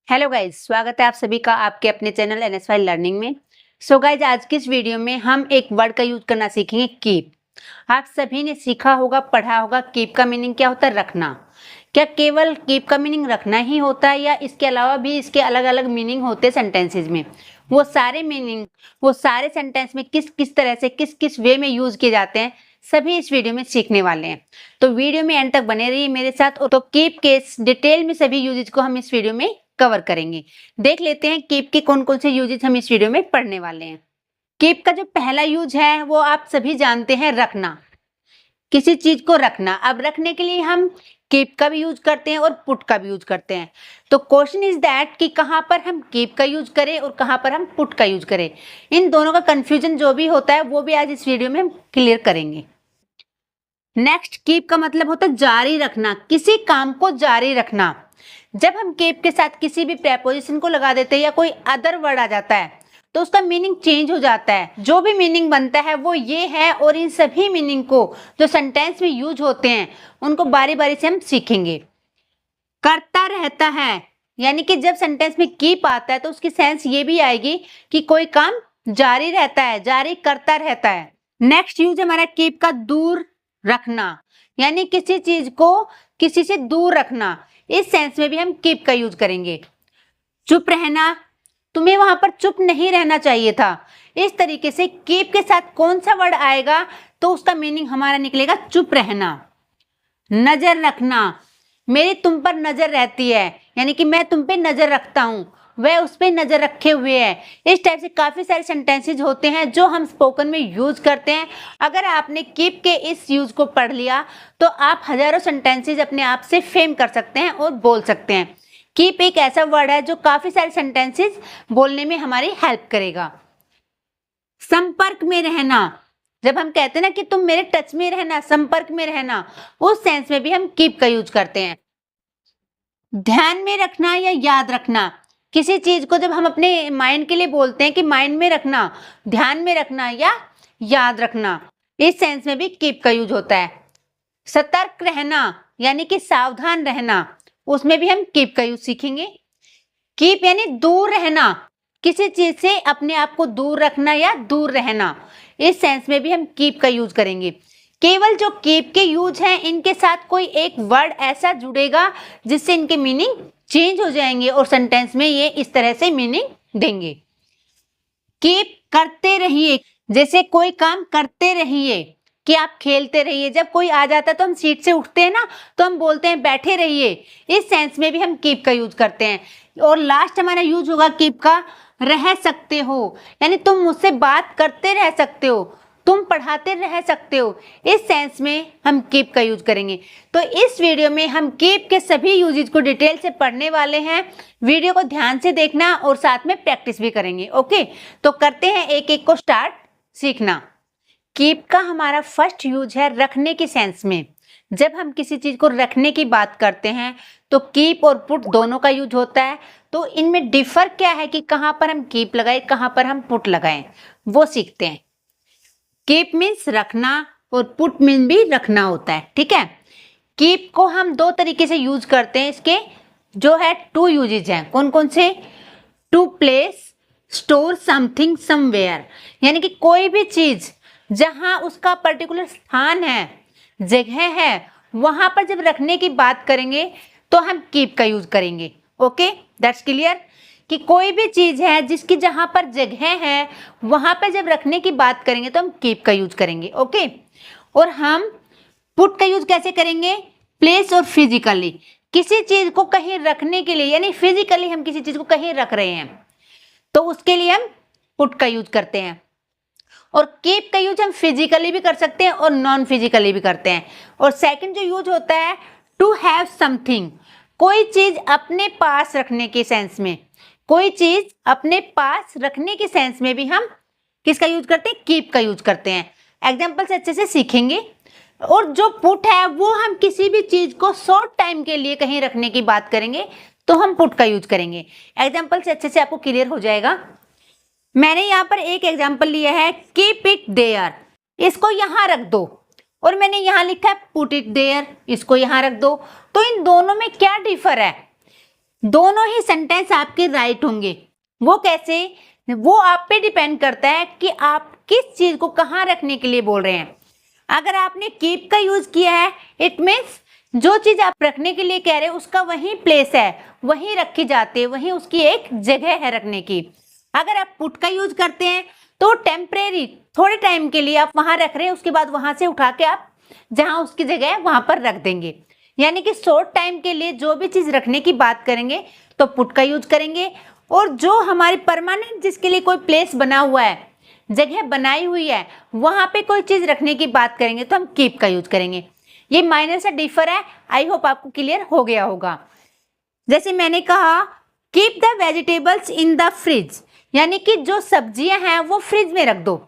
Hello guys, स्वागत है आप सभी का आपके अपने चैनल NSY लर्निंग में। सो गाइज, आज की इस वीडियो में हम एक वर्ड का यूज करना सीखेंगे, कीप। आप सभी ने सीखा होगा, पढ़ा होगा, कीप का मीनिंग क्या होता है? रखना। क्या केवल कीप का मीनिंग रखना ही होता है या इसके अलावा भी इसके अलग अलग मीनिंग होते हैं सेंटेंसेज में? वो सारे मीनिंग, वो सारे सेंटेंस में किस किस तरह से, किस किस वे में यूज किए जाते हैं, सभी इस वीडियो में सीखने वाले हैं। तो वीडियो में एंड तक बने रहिए मेरे साथ। तो कीप के डिटेल में सभी यूजेज को हम इस वीडियो में कवर करेंगे। देख लेते हैं कीप के कौन कौन से यूजेज हम इस वीडियो में पढ़ने वाले हैं। कीप का जो पहला यूज है वो आप सभी जानते हैं, रखना। किसी चीज को रखना। अब रखने के लिए हम कीप का भी यूज करते हैं और पुट का भी यूज करते हैं। तो क्वेश्चन इज दैट कि कहां पर हम कीप का यूज करें और कहां पर हम पुट का यूज करें। इन दोनों का कंफ्यूजन जो भी होता है वो भी आज इस वीडियो में हम क्लियर करेंगे। नेक्स्ट, कीप का मतलब होता है जारी रखना, किसी काम को जारी रखना। जब हम कीप के साथ किसी भी प्रेपोजिशन को लगा देते हैं या कोई अदर वर्ड आ जाता है तो उसका मीनिंग चेंज हो जाता है। जो भी मीनिंग बनता है वो ये है, और इन सभी मीनिंग को जो सेंटेंस में यूज होते हैं उनको बारी बारी से हम सीखेंगे। करता रहता है, यानी कि जब सेंटेंस में कीप आता है तो उसकी सेंस ये भी आएगी कि कोई काम जारी रहता है, जारी करता रहता है। नेक्स्ट यूज हमारा कीप का दूर रखना, यानी किसी चीज को किसी से दूर रखना। इस सेंस में भी हम कीप का यूज करेंगे। चुप रहना, तुम्हें वहां पर चुप नहीं रहना चाहिए था। इस तरीके से कीप के साथ कौन सा वर्ड आएगा तो उसका मीनिंग हमारा निकलेगा चुप रहना। नजर रखना, मेरी तुम पर नजर रहती है, यानी कि मैं तुम पे नजर रखता हूं, वह उस पे नजर रखे हुए है। इस टाइप से काफी सारे सेंटेंसेज होते हैं जो हम स्पोकन में यूज करते हैं। अगर आपने कीप के इस यूज को पढ़ लिया तो आप हजारों सेंटेंसेज अपने आप से फेम कर सकते हैं और बोल सकते हैं। कीप एक ऐसा वर्ड है जो काफी सारे सेंटेंसेज बोलने में हमारी हेल्प करेगा। संपर्क में रहना, जब हम कहते हैं ना कि तुम मेरे टच में रहना, संपर्क में रहना, उस सेंस में भी हम कीप का यूज करते हैं। ध्यान में रखना या याद रखना, किसी चीज को जब हम अपने माइंड के लिए बोलते हैं कि माइंड में रखना, ध्यान में रखना या याद रखना, इस सेंस में भी कीप का यूज होता है। सतर्क रहना, यानी कि सावधान रहना, उसमें भी हम कीप का यूज सीखेंगे। कीप यानी दूर रहना, किसी चीज से अपने आप को दूर रखना या दूर रहना, इस सेंस में भी हम कीप का यूज करेंगे। केवल जो कीप के यूज हैं इनके साथ कोई एक वर्ड ऐसा जुड़ेगा जिससे इनके मीनिंग चेंज हो जाएंगे और सेंटेंस में ये इस तरह से मीनिंग देंगे। कीप करते रहिए, जैसे कोई काम करते रहिए कि आप खेलते रहिए। जब कोई आ जाता है तो हम सीट से उठते हैं ना, तो हम बोलते हैं बैठे रहिए। इस सेंस में भी हम कीप का यूज करते हैं। और लास्ट हमारा यूज होगा कीप का रह सकते हो, यानी तुम मुझसे बात करते रह सकते हो, तुम पढ़ाते रह सकते हो, इस सेंस में हम कीप का यूज करेंगे। तो इस वीडियो में हम कीप के सभी यूजेज को डिटेल से पढ़ने वाले हैं। वीडियो को ध्यान से देखना और साथ में प्रैक्टिस भी करेंगे। ओके, तो करते हैं एक एक को स्टार्ट सीखना। कीप का हमारा फर्स्ट यूज है रखने की सेंस में। जब हम किसी चीज को रखने की बात करते हैं तो कीप और पुट दोनों का यूज होता है। तो इनमें डिफर क्या है कि कहां पर हम कीप लगाएं, कहां पर हम पुट लगाएं, वो सीखते हैं। कीप मीन्स रखना और पुट मीन भी रखना होता है, ठीक है। कीप को हम दो तरीके से यूज करते हैं। इसके जो है टू यूजेज हैं। कौन कौन से? To place store something somewhere, यानी कि कोई भी चीज जहां उसका पर्टिकुलर स्थान है, जगह है, वहां पर जब रखने की बात करेंगे तो हम कीप का यूज करेंगे। ओके, दैट्स क्लियर कि कोई भी चीज है जिसकी जहां पर जगह है वहां पर जब रखने की बात करेंगे तो हम कीप का यूज करेंगे। ओके, और हम पुट का यूज कैसे करेंगे? प्लेस और फिजिकली, किसी चीज को कहीं रखने के लिए, यानी फिजिकली हम किसी चीज को कहीं रख रहे हैं तो उसके लिए हम पुट का यूज करते हैं। और कीप का यूज हम फिजिकली भी कर सकते हैं और नॉन फिजिकली भी करते हैं। और सेकंड जो यूज होता है टू हैव समथिंग, कोई चीज अपने पास रखने के सेंस में, कोई चीज अपने पास रखने के सेंस में भी हम किसका यूज करते हैं? कीप का यूज करते हैं। एग्जाम्पल से अच्छे से सीखेंगे। और जो पुट है वो हम किसी भी चीज को शॉर्ट टाइम के लिए कहीं रखने की बात करेंगे तो हम पुट का यूज करेंगे। एग्जाम्पल से अच्छे से आपको क्लियर हो जाएगा। मैंने यहाँ पर एक एग्जाम्पल लिया है, कीप इट देयर, इसको यहां रख दो, और मैंने यहां लिखा है पुट इट देयर, इसको यहां रख दो। तो इन दोनों में क्या डिफर है? दोनों ही सेंटेंस आपके राइट होंगे। वो कैसे? वो आप पे डिपेंड करता है कि आप किस चीज को कहाँ रखने के लिए बोल रहे हैं। अगर आपने कीप का यूज किया है, इट मीन्स जो चीज आप रखने के लिए कह रहे हैं उसका वही प्लेस है, वही रखी जाती है, वही उसकी एक जगह है रखने की। अगर आप पुट का यूज करते हैं तो टेम्परेरी, थोड़े टाइम के लिए आप वहां रख रहे हैं, उसके बाद वहां से उठा के आप जहां उसकी जगह है वहां पर रख देंगे। यानी कि शॉर्ट टाइम के लिए जो भी चीज रखने की बात करेंगे तो पुट का यूज करेंगे, और जो हमारी परमानेंट जिसके लिए कोई प्लेस बना हुआ है, जगह बनाई हुई है, वहां पे कोई चीज रखने की बात करेंगे तो हम कीप का यूज करेंगे। ये माइनर सा डिफर है, आई होप आपको क्लियर हो गया होगा। जैसे मैंने कहा keep the vegetables in the fridge, यानी कि जो सब्जियां हैं वो फ्रिज में रख दो।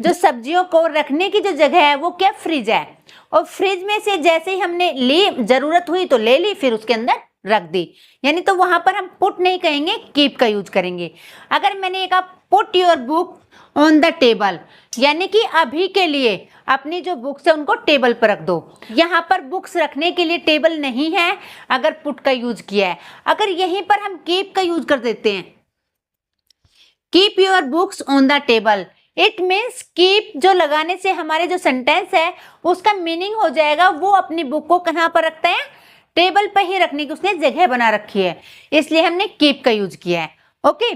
जो सब्जियों को रखने की जो जगह है वो क्या, फ्रिज है। और फ्रिज में से जैसे ही हमने ली, जरूरत हुई तो ले ली, फिर उसके अंदर रख दी। यानी तो वहां पर हम पुट नहीं कहेंगे, कीप का यूज करेंगे। अगर मैंने एक आप put your book on the table, यानी कि अभी के लिए अपनी जो बुक्स है उनको टेबल पर रख दो। यहाँ पर बुक्स रखने के लिए टेबल नहीं है अगर पुट का यूज किया है। अगर यहीं पर हम कीप का यूज कर देते हैं, keep your books on the table, it means keep जो लगाने से हमारे जो सेंटेंस है उसका मीनिंग हो जाएगा वो अपनी बुक को कहाँ पर रखते हैं, टेबल पर ही रखने की उसने जगह बना रखी है, इसलिए हमने कीप का यूज किया है। Okay,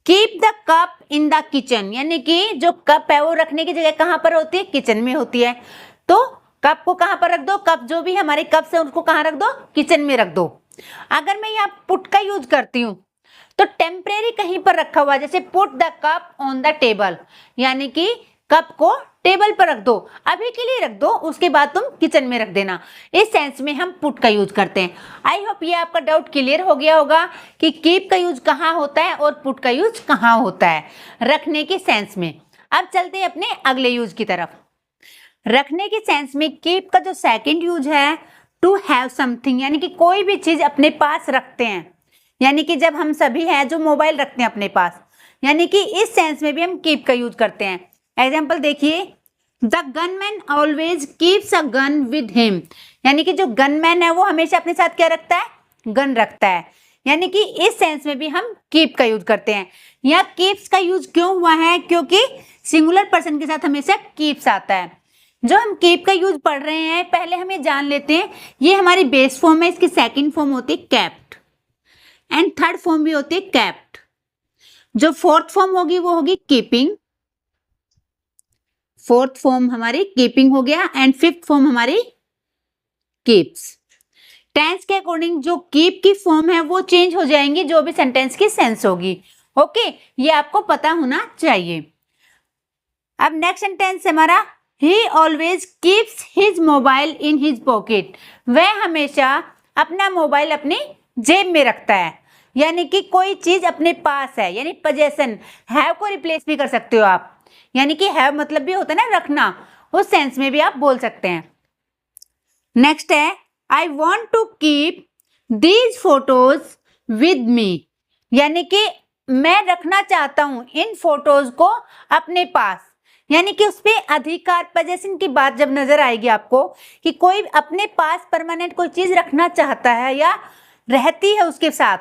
keep the cup in the kitchen, यानी कि जो कप है वो रखने की जगह कहाँ पर होती है, किचन में होती है। तो कप को कहाँ पर रख दो, कप जो भी हमारे कप्स है उसको कहाँ रख दो, किचन में रख दो। अगर मैं यहाँ पुट का यूज करती हूँ तो टेम्परेरी कहीं पर रखा हुआ, जैसे put the cup on the table, यानी कि कप को टेबल पर रख दो, अभी के लिए रख दो, उसके बाद तुम किचन में रख देना। इस सेंस में हम पुट का यूज करते हैं। आई होप ये आपका डाउट क्लियर हो गया होगा कि कीप का यूज कहाँ होता है और पुट का यूज कहाँ होता है रखने के सेंस में। अब चलते हैं अपने अगले यूज की तरफ। रखने के सेंस में कीप का जो सेकंड यूज है, टू हैव समथिंग, यानी कि कोई भी चीज अपने पास रखते हैं। यानी कि जब हम सभी हैं जो मोबाइल रखते हैं अपने पास, यानी कि इस सेंस में भी हम कीप का यूज करते हैं। एग्जाम्पल देखिए, the gunman always keeps a gun with him, यानी कि जो गनमैन है वो हमेशा अपने साथ क्या रखता है, गन रखता है। यानी कि इस सेंस में भी हम कीप का यूज करते हैं। यहाँ कीप्स का यूज क्यों हुआ है, क्योंकि सिंगुलर पर्सन के साथ हमेशा कीप्स आता है। जो हम कीप का यूज पढ़ रहे हैं पहले हम ये जान लेते हैं, ये हमारी बेस फॉर्म है, इसकी सेकेंड फॉर्म होती है कैप्ट एंड थर्ड फॉर्म भी होती है कैप्ट। जो फोर्थ फॉर्म होगी वो होगी कीपिंग, फोर्थ फॉर्म हमारी कीपिंग हो गया, एंड फिफ्थ फॉर्म हमारी कीप्स। टेंस के अकॉर्डिंग जो कीप की फॉर्म है वो चेंज हो जाएंगी जो भी सेंटेंस की सेंस होगी। ओके, ये आपको पता होना चाहिए। अब नेक्स्ट सेंटेंस हमारा, ही always keeps his mobile in his pocket, वह हमेशा अपना मोबाइल अपनी जेब में रखता है। यानी कि कोई चीज अपने पास है, यानी पोजेशन, हैव को रिप्लेस भी कर सकते हो आप, यानी कि हैव मतलब भी होता है ना रखना, उस सेंस में भी आप बोल सकते हैं। नेक्स्ट है, I want to keep these photos with me, यानी कि मैं रखना चाहता हूं इन फोटोज को अपने पास। यानी कि उस पर अधिकार, पोजेशन की बात जब नजर आएगी आपको कि कोई अपने पास परमानेंट कोई चीज रखना चाहता है या रहती है उसके साथ,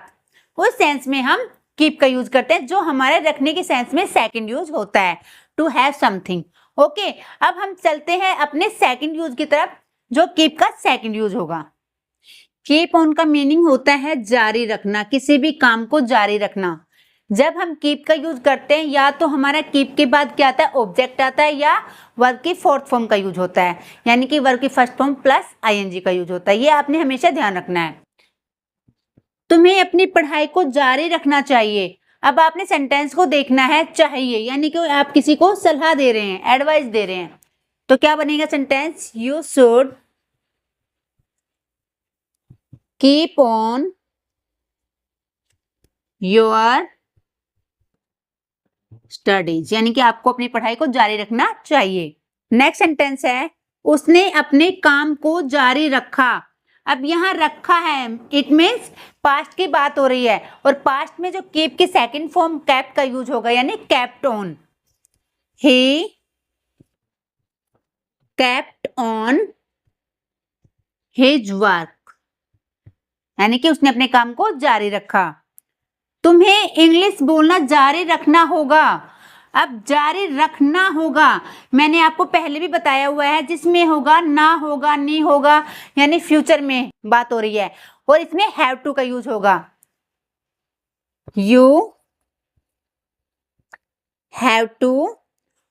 उस सेंस में हम कीप का यूज करते हैं, जो हमारे रखने के सेंस में सेकंड यूज होता है, टू हैव समथिंग। ओके, अब हम चलते हैं अपने सेकंड यूज की तरफ, जो कीप का सेकंड यूज होगा। कीप ऑन का मीनिंग होता है जारी रखना, किसी भी काम को जारी रखना। जब हम कीप का यूज करते हैं या तो हमारा कीप के बाद क्या आता है, ऑब्जेक्ट आता है, या वर्ब की फोर्थ फॉर्म का यूज होता है, यानी कि वर्ब की फर्स्ट फॉर्म प्लस आईएनजी का यूज होता है। ये आपने हमेशा ध्यान रखना है। तुम्हें अपनी पढ़ाई को जारी रखना चाहिए। अब आपने सेंटेंस को देखना है, चाहिए यानी कि आप किसी को सलाह दे रहे हैं, एडवाइस दे रहे हैं, तो क्या बनेगा sentence, you should keep on your studies, यानी कि आपको अपनी पढ़ाई को जारी रखना चाहिए। नेक्स्ट सेंटेंस है, उसने अपने काम को जारी रखा। अब यहाँ रखा है, इट मीन्स पास्ट की बात हो रही है, और पास्ट में जो कीप की सेकंड फॉर्म कैप्ट का यूज होगा, यानी kept on. He kept on his work, यानी कि उसने अपने काम को जारी रखा। तुम्हें इंग्लिश बोलना जारी रखना होगा। अब जारी रखना होगा मैंने आपको पहले भी बताया हुआ है, जिसमें होगा ना होगा नी होगा, यानी फ्यूचर में बात हो रही है, और इसमें हैव टू का यूज होगा। यू हैव टू,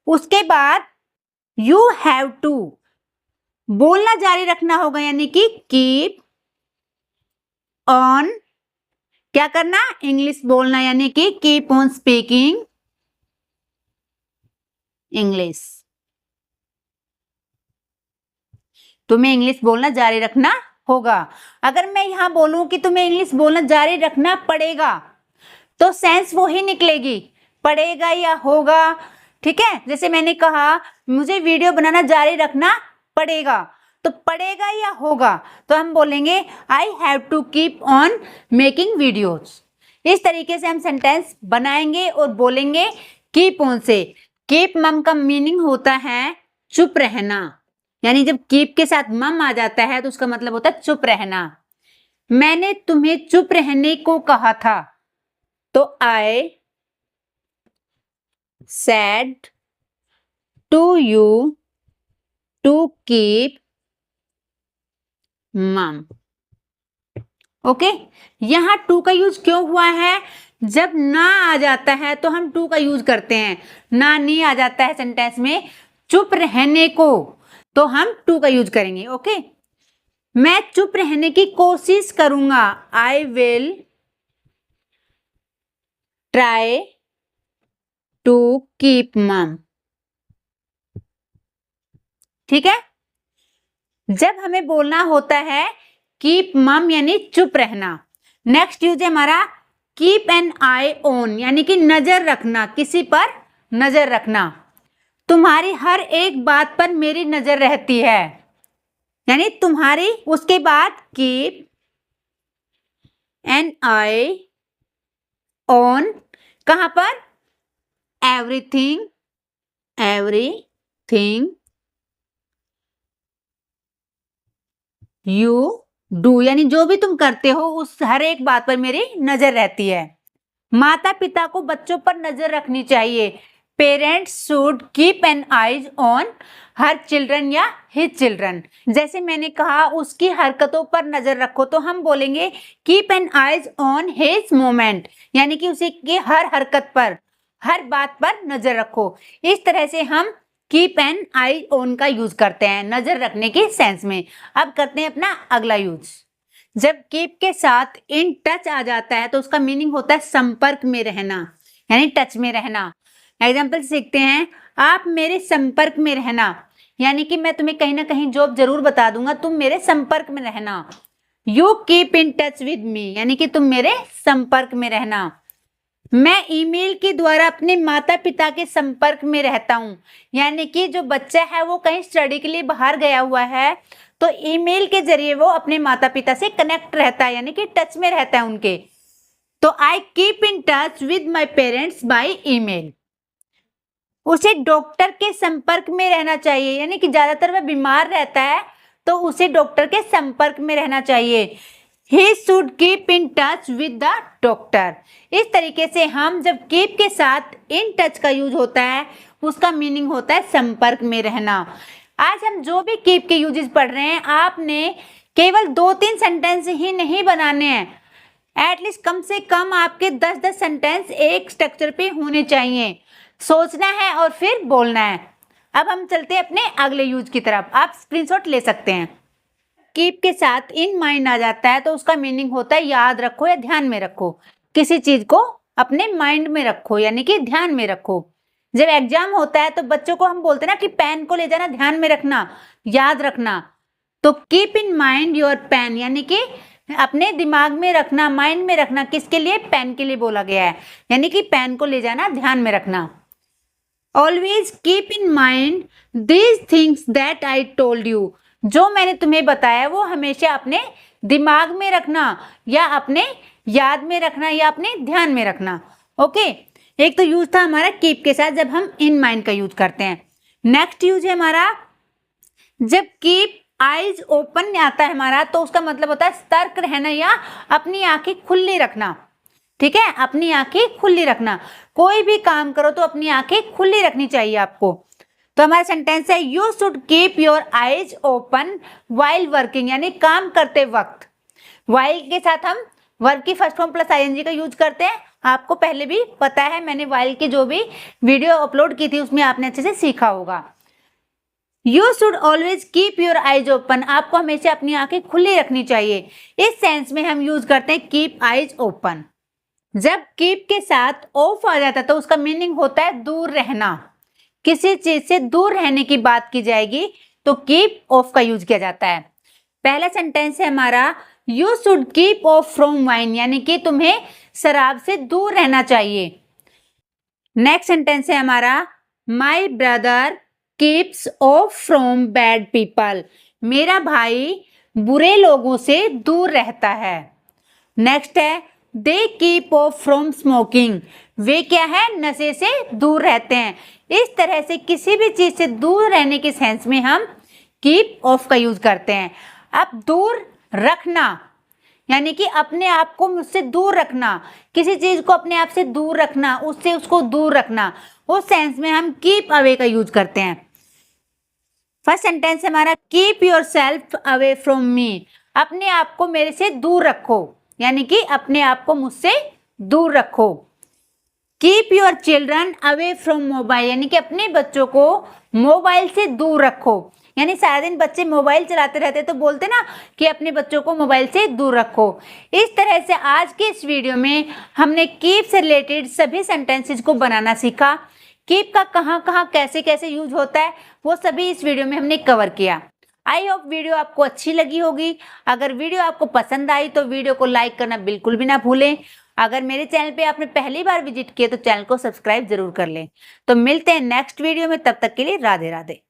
उसके बाद यू हैव टू बोलना जारी रखना होगा, यानी कि कीप ऑन, क्या करना, इंग्लिश बोलना, यानी कि कीप ऑन स्पीकिंग इंग्लिश। तुम्हें इंग्लिश बोलना जारी रखना होगा। अगर मैं यहां बोलूं कि तुम्हें इंग्लिश बोलना जारी रखना पड़ेगा, तो सेंस वो ही निकलेगी, पड़ेगा या होगा। ठीक है, जैसे मैंने कहा मुझे वीडियो बनाना जारी रखना पड़ेगा, तो पड़ेगा या होगा, तो हम बोलेंगे I have to keep on making videos. इस तरीके से हम सेंटेंस बनाएंगे और बोलेंगे कीप ऑन से। कीप मम का मीनिंग होता है चुप रहना, यानी जब कीप के साथ मम आ जाता है तो उसका मतलब होता है चुप रहना। मैंने तुम्हें चुप रहने को कहा था, तो I said to you to keep mum. Okay, यहां टू का यूज क्यों हुआ है? जब ना आ जाता है तो हम टू का यूज करते हैं, ना नहीं आ जाता है सेंटेंस में चुप रहने को, तो हम टू का यूज करेंगे। ओके, मैं चुप रहने की कोशिश करूंगा, I will try to keep mum. ठीक है, जब हमें बोलना होता है कीप मम यानी चुप रहना। नेक्स्ट यूज है हमारा कीप एन आई ऑन, यानी कि नजर रखना, किसी पर नजर रखना। तुम्हारी हर एक बात पर मेरी नजर रहती है, यानी तुम्हारी, उसके बाद कीप एन आई ऑन, कहां पर, एवरीथिंग, एवरीथिंग यू डू, यानी जो भी तुम करते हो उस हर एक बात पर मेरी नजर रहती है। माता पिता को बच्चों पर नजर रखनी चाहिए, parents should keep an eyes on her children या हिज चिल्ड्रन। जैसे मैंने कहा उसकी हरकतों पर नजर रखो, तो हम बोलेंगे keep an eyes on his moment, यानी कि उसी की हर हरकत पर, हर बात पर नजर रखो। इस तरह से हम कीप एन आई ऑन का यूज करते हैं नजर रखने के सेंस में। अब करते हैं अपना अगला यूज। जब कीप के साथ इन टच आ जाता है तो उसका मीनिंग होता है संपर्क में रहना, यानी टच में रहना। एग्जाम्पल सीखते हैं, आप मेरे संपर्क में रहना, यानी कि मैं तुम्हें कहीं ना कहीं जॉब जरूर बता दूंगा, तुम मेरे संपर्क में रहना। You keep in touch with me, यानी कि तुम मेरे संपर्क में रहना। मैं ईमेल के द्वारा अपने माता पिता के संपर्क में रहता हूँ, यानी कि जो बच्चा है वो कहीं स्टडी के लिए बाहर गया हुआ है, तो ईमेल के जरिए वो अपने माता पिता से कनेक्ट रहता है, यानी कि टच में रहता है उनके। तो I keep in touch with my parents by email. उसे डॉक्टर के संपर्क में रहना चाहिए, यानी कि ज्यादातर वह बीमार रहता है तो उसे डॉक्टर के संपर्क में रहना चाहिए। He should keep in touch with the doctor। इस तरीके से हम जब keep के साथ in touch का यूज होता है उसका मीनिंग होता है संपर्क में रहना। आज हम जो भी keep के यूजेस पढ़ रहे हैं, आपने केवल 2-3 सेंटेंस ही नहीं बनाने हैं, एटलीस्ट कम से कम आपके 10-10 सेंटेंस एक स्ट्रक्चर पे होने चाहिए। सोचना है और फिर बोलना है। अब हम चलते हैं अपने अगले यूज की तरफ, आप स्क्रीनशॉट ले सकते हैं। कीप के साथ इन माइंड आ जाता है तो उसका मीनिंग होता है याद रखो या ध्यान में रखो, किसी चीज को अपने माइंड में रखो, यानी कि ध्यान में रखो। जब एग्जाम होता है तो बच्चों को हम बोलते हैं ना कि पेन को ले जाना, ध्यान में रखना, याद रखना। तो keep in mind your pen, यानी कि अपने दिमाग में रखना, माइंड में रखना, किसके लिए, पेन के लिए बोला गया है, यानी कि पेन को ले जाना, ध्यान में रखना। Always keep in mind these things that I told you, जो मैंने तुम्हें बताया वो हमेशा अपने दिमाग में रखना या अपने याद में रखना या अपने ध्यान में रखना। ओके, एक तो यूज था हमारा कीप के साथ जब हम इन माइंड का यूज करते हैं। नेक्स्ट यूज है हमारा जब कीप आईज ओपन आता है हमारा, तो उसका मतलब होता है सतर्क रहना या अपनी आंखें खुली रखना। ठीक है, अपनी आंखें खुली रखना। कोई भी काम करो तो अपनी आंखें खुली रखनी चाहिए आपको। तो हमारा सेंटेंस है you should keep your eyes open while working, यानी काम करते वक्त। वाइल के साथ हम वर्ब की फर्स्ट फॉर्म प्लस आईएनजी का यूज करते हैं। आपको पहले भी पता है, मैंने वाइल की जो भी वीडियो अपलोड की थी उसमें आपने अच्छे से सीखा होगा। You should always keep your eyes open, आपको हमेशा अपनी आंखें खुली रखनी चाहिए। इस सेंस में हम यूज करते हैं कीप आईज ओपन। जब कीप के साथ ऑफ आ जाता है तो उसका मीनिंग होता है दूर रहना। किसी चीज से दूर रहने की बात की जाएगी तो कीप ऑफ का यूज किया जाता है। पहला सेंटेंस है हमारा you should keep off from wine, यानी कि तुम्हें शराब से दूर रहना चाहिए। नेक्स्ट सेंटेंस है हमारा my brother keeps of from bad people, मेरा भाई बुरे लोगों से दूर रहता है। नेक्स्ट है they keep off from smoking, वे क्या है, नशे से दूर रहते हैं। इस तरह से किसी भी चीज से दूर रहने के सेंस में हम कीप ऑफ का यूज करते हैं। अब दूर रखना, यानी कि अपने आप को मुझसे दूर रखना, किसी चीज को अपने आप से दूर रखना, उससे उसको दूर रखना, उस सेंस में हम कीप अवे का यूज करते हैं। फर्स्ट सेंटेंस हमारा keep your self away from me, अपने आप को मेरे से दूर रखो, यानी कि अपने आप को मुझसे दूर रखो। Keep your children away from mobile, यानी कि अपने बच्चों को मोबाइल से दूर रखो, यानी सारा दिन बच्चे मोबाइल चलाते रहते तो बोलते ना कि अपने बच्चों को मोबाइल से दूर रखो। इस तरह से आज के इस वीडियो में हमने कीप से रिलेटेड सभी सेंटेंसेस को बनाना सीखा। कीप का कहाँ कहाँ कैसे कैसे यूज होता है वो सभी इस वीडियो में हमने कवर किया। आई होप वीडियो आपको अच्छी लगी होगी। अगर वीडियो आपको पसंद आई तो वीडियो को लाइक करना बिल्कुल भी ना भूलें। अगर मेरे चैनल पे आपने पहली बार विजिट किया तो चैनल को सब्सक्राइब जरूर कर लें। तो मिलते हैं नेक्स्ट वीडियो में, तब तक के लिए राधे राधे।